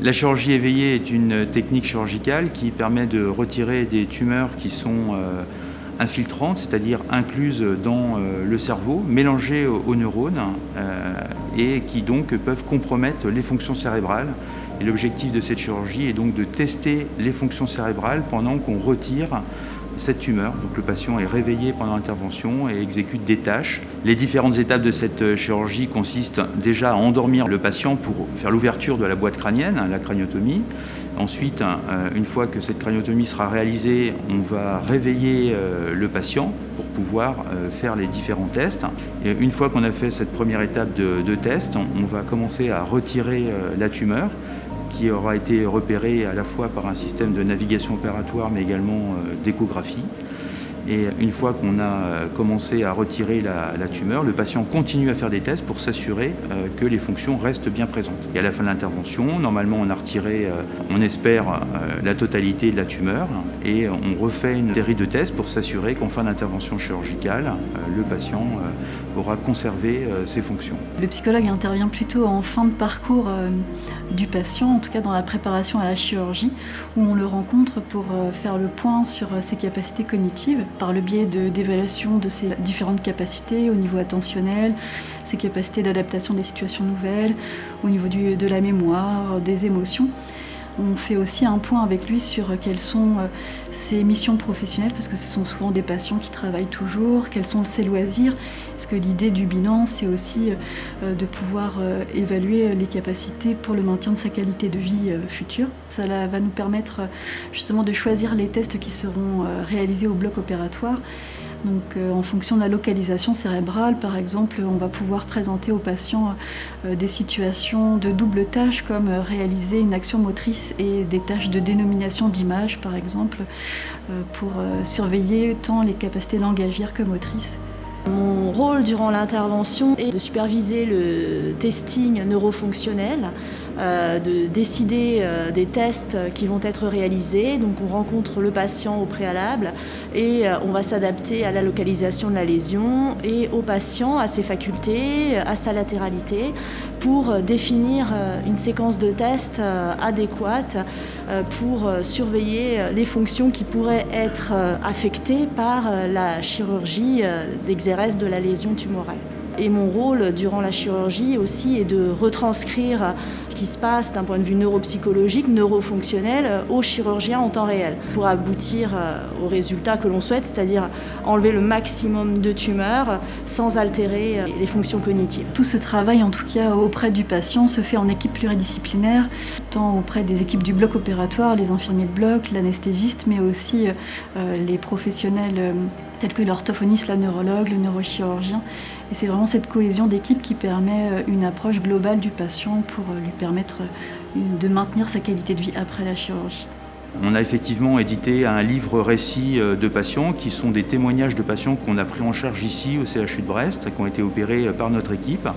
La chirurgie éveillée est une technique chirurgicale qui permet de retirer des tumeurs qui sont infiltrantes, c'est-à-dire incluses dans le cerveau, mélangées aux neurones et qui donc peuvent compromettre les fonctions cérébrales. Et l'objectif de cette chirurgie est donc de tester les fonctions cérébrales pendant qu'on retire cette tumeur. Donc le patient est réveillé pendant l'intervention et exécute des tâches. Les différentes étapes de cette chirurgie consistent déjà à endormir le patient pour faire l'ouverture de la boîte crânienne, la craniotomie. Ensuite, une fois que cette craniotomie sera réalisée, on va réveiller le patient pour pouvoir faire les différents tests. Et une fois qu'on a fait cette première étape de test, on va commencer à retirer la tumeur, qui aura été repéré à la fois par un système de navigation opératoire mais également d'échographie. Et une fois qu'on a commencé à retirer la tumeur, le patient continue à faire des tests pour s'assurer que les fonctions restent bien présentes. Et à la fin de l'intervention, normalement on a retiré, on espère, la totalité de la tumeur et on refait une série de tests pour s'assurer qu'en fin d'intervention chirurgicale, le patient aura conservé ses fonctions. Le psychologue intervient plutôt en fin de parcours du patient, en tout cas dans la préparation à la chirurgie, où on le rencontre pour faire le point sur ses capacités cognitives, par le biais d'évaluation de ses différentes capacités au niveau attentionnel, ses capacités d'adaptation des situations nouvelles, au niveau de la mémoire, des émotions. On fait aussi un point avec lui sur quelles sont ses missions professionnelles, parce que ce sont souvent des patients qui travaillent toujours, quels sont ses loisirs. Parce que l'idée du bilan, c'est aussi de pouvoir évaluer les capacités pour le maintien de sa qualité de vie future. Ça va nous permettre justement de choisir les tests qui seront réalisés au bloc opératoire. Donc en fonction de la localisation cérébrale, par exemple, on va pouvoir présenter aux patients des situations de double tâche comme réaliser une action motrice et des tâches de dénomination d'image, par exemple, pour surveiller tant les capacités langagières que motrices. Mon rôle durant l'intervention est de superviser le testing neurofonctionnel, de décider des tests qui vont être réalisés. Donc on rencontre le patient au préalable et on va s'adapter à la localisation de la lésion et au patient, à ses facultés, à sa latéralité, pour définir une séquence de tests adéquate pour surveiller les fonctions qui pourraient être affectées par la chirurgie d'exérèse de la lésion tumorale. Et mon rôle durant la chirurgie aussi est de retranscrire ce qui se passe d'un point de vue neuropsychologique, neurofonctionnel, au chirurgien en temps réel pour aboutir au résultat que l'on souhaite, c'est-à-dire enlever le maximum de tumeurs sans altérer les fonctions cognitives. Tout ce travail, en tout cas auprès du patient, se fait en équipe pluridisciplinaire, tant auprès des équipes du bloc opératoire, les infirmiers de bloc, l'anesthésiste, mais aussi les professionnels tels que l'orthophoniste, la neurologue, le neurochirurgien. Et c'est vraiment cette cohésion d'équipe qui permet une approche globale du patient pour lui permettre de maintenir sa qualité de vie après la chirurgie. On a effectivement édité un livre récit de patients qui sont des témoignages de patients qu'on a pris en charge ici au CHU de Brest, qui ont été opérés par notre équipe,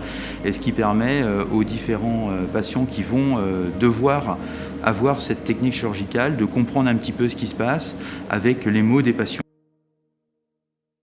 et ce qui permet aux différents patients qui vont devoir avoir cette technique chirurgicale de comprendre un petit peu ce qui se passe avec les mots des patients.